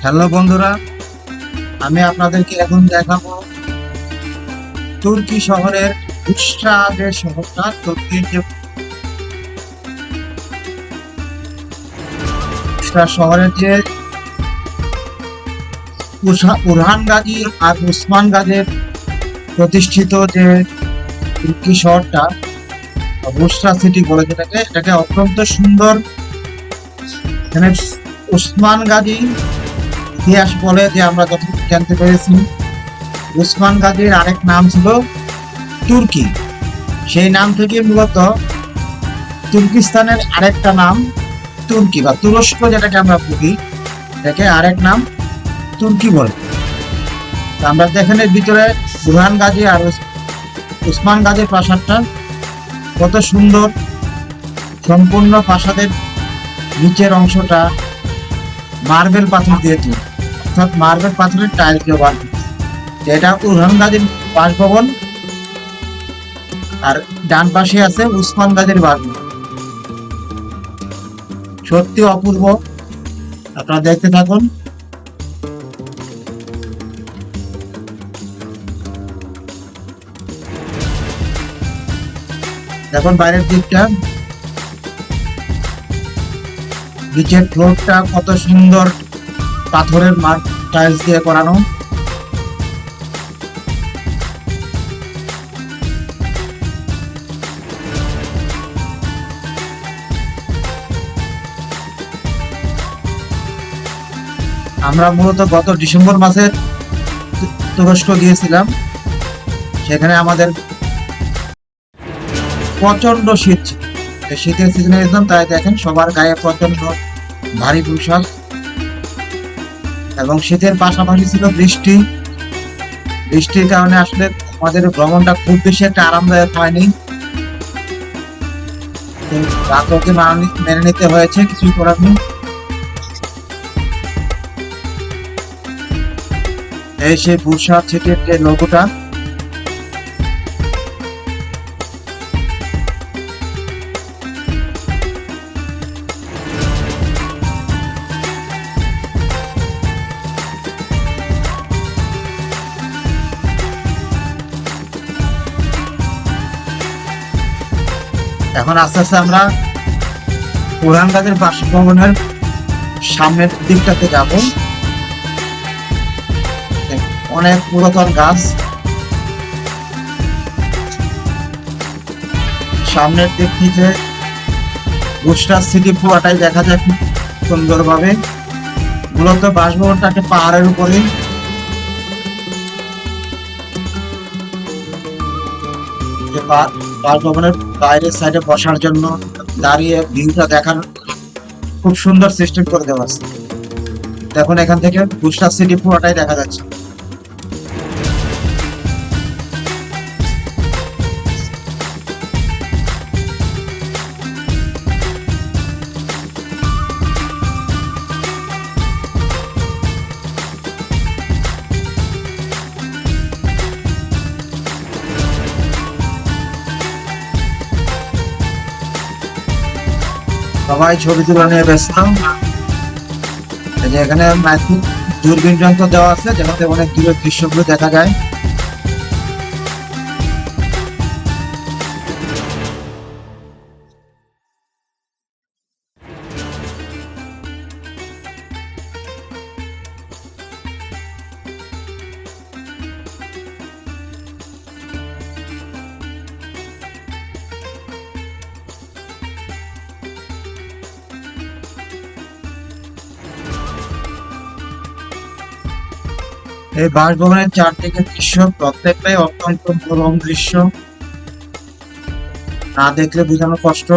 Hello বন্ধুরা, আমি আপনাদেরকে এখন দেখাবো তুর্কি শহরের বুশরা যে শহরটা, তুর্কির যে বুশরা শহরের যে উরহান গাজী আর উসমান গাজীর প্রতিষ্ঠিত যে তুর্কি শহরটা, বুশরা সিটি বলে এটাকে অত্যন্ত সুন্দর। এখানে উসমান গাজী ইতিহাস বলে যে আমরা যতটুকু জানতে পেরেছি, উসমান গাজীর আরেক নাম ছিল তুর্কি। সেই নাম থেকে মূলত তুর্কিস্তানের আরেকটা নাম তুর্কি বা তুরস্ক, যেটাকে আমরা বলি, এটাকে আরেক নাম তুর্কি বলে। আমরা যেখানে ভিতরে বুরহান গাজী আর উসমান গাজীর প্রাসাদটা কত সুন্দর, সম্পূর্ণ প্রাসাদের নিচের অংশটা মার্বেল পাথর দিয়ে তৈরি, অর্থাৎ মার্বেল পাথরের টাইল দিয়ে বানানো। এটা বুরহান গাজীর বাসভবন, আর ডান পাশে আছে উসমান গাজীর বাসভবন। সত্যি অপূর্ব, আপনারা দেখতে থাকুন। দেখুন বাইরের দিকটা, নিচের ফ্লোরটা কত সুন্দর পাথরের টাইলস দিয়ে করানো। আমরা মূলত গত ডিসেম্বর মাসে তুরস্ক গিয়েছিলাম। সেখানে আমাদের প্রচন্ড শীত ছিল, শীতের সিজনে গেছিলাম, তাই দেখেন সবার গায়ে প্রচন্ড ভারী পোশাক, এবং শীতের পাশাপাশি ছিল বৃষ্টি। বৃষ্টির কারণে আসলে আমাদের ভ্রমণটা খুব বেশি একটা আরামদায়ক হয়নি। রাতকে মেনে নিতে হয়েছে, কিছুই করার নেই। এই সেই বুরসা সিটির যে লোগোটা, এখন আস্তে আস্তে আমরা বুরহান গাজীর বাসভবনের সামনের দিকটাতে যাব। অনেক পুরাতন গাছ, সামনের দিক থেকে বুশরা সিটি পুরাটাই দেখা যায় খুব সুন্দর ভাবে। মূলত বাসভবনটাকে পাহাড়ের উপরে, বাসভবনের বাইরের সাইডে বসার জন্য দাঁড়িয়ে ভিউটা দেখার খুব সুন্দর সিস্টেম করে দেওয়া আছে। দেখুন এখান থেকে বুশরা সিটি পুরোটাই দেখা যাচ্ছে। সবাই ছবি তুলে নিয়ে ব্যস্ত। এখানে দূরবীন যন্ত্র দেওয়া আছে, যেখানে অনেক দূরের দৃশ্যগুলো দেখা যায়। এই বাসভবনের চারদিকের দৃশ্য প্রত্যেকটাই অত্যন্ত মনোরম দৃশ্য, না দেখলে বোঝানো কষ্ট।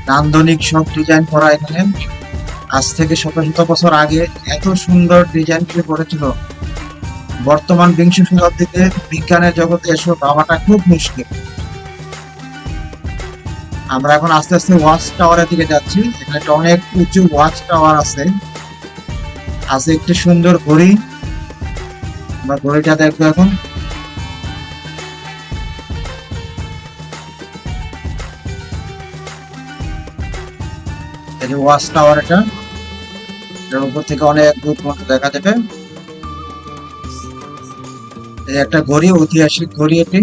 নান্দনিক সব ডিজাইন করা এখানে। আজ থেকে শত শত বছর আগে এত সুন্দর ডিজাইন কে করেছিল, বর্তমান বিংশ শতাব্দীতে বিজ্ঞানের জগতে এসব ভাবাটা খুব মুশকিল। আমরা এখন আস্তে আস্তে ওয়াচ টাওয়ারের দিকে যাচ্ছি। এখানে একটা অনেক উঁচু ওয়াচ টাওয়ার আছে, একটি সুন্দর ঘড়ি। আমরা ঘড়িটা দেখবো এখন। যে ওয়াচ টাওয়ার, এটার উপর থেকে অনেক দূর পর্যন্ত দেখা যাবে। এই একটা ঘড়ি, ঐতিহাসিক ঘড়ি এটি,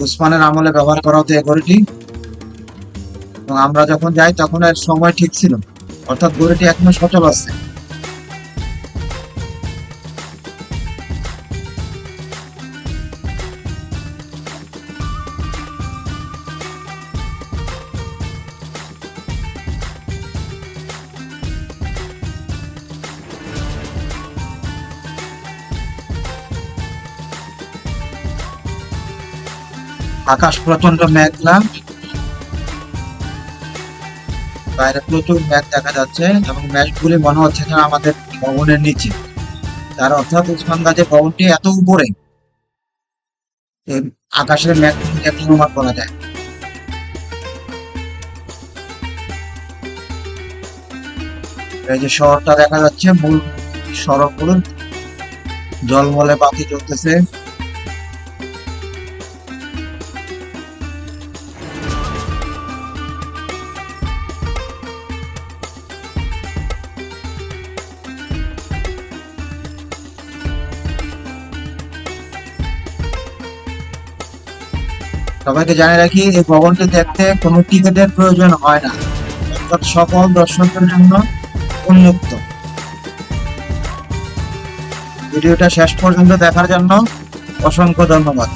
উসমানের আমলে ব্যবহার করা হতো এই ঘড়িটি, এবং আমরা যখন যাই তখন এর সময় ঠিক ছিল, অর্থাৎ ঘড়িটি এখনো সচল আছে। আকাশ প্রচন্ড মেঘলা, বাইরে প্রচুর মেঘ দেখা যাচ্ছে এবং মেঘগুলি মনে হচ্ছে যেন আমাদের ভবনের নিচে। তার অর্থাৎ উসমান গাজী ভবনটি এত উপরে, এই আকাশের মেঘ অনুমান করা যায়। এই যে শহরটা দেখা যাচ্ছে, মূল সড়কগুলো জলমলে বাতি জ্বলতেছে। সবাইকে জানিয়ে রাখি, এই ভবনটি দেখতে কোনো টিকিটের প্রয়োজন হয় না, অর্থাৎ সকল দর্শকদের জন্য উন্মুক্ত। ভিডিওটা শেষ পর্যন্ত দেখার জন্য অসংখ্য ধন্যবাদ।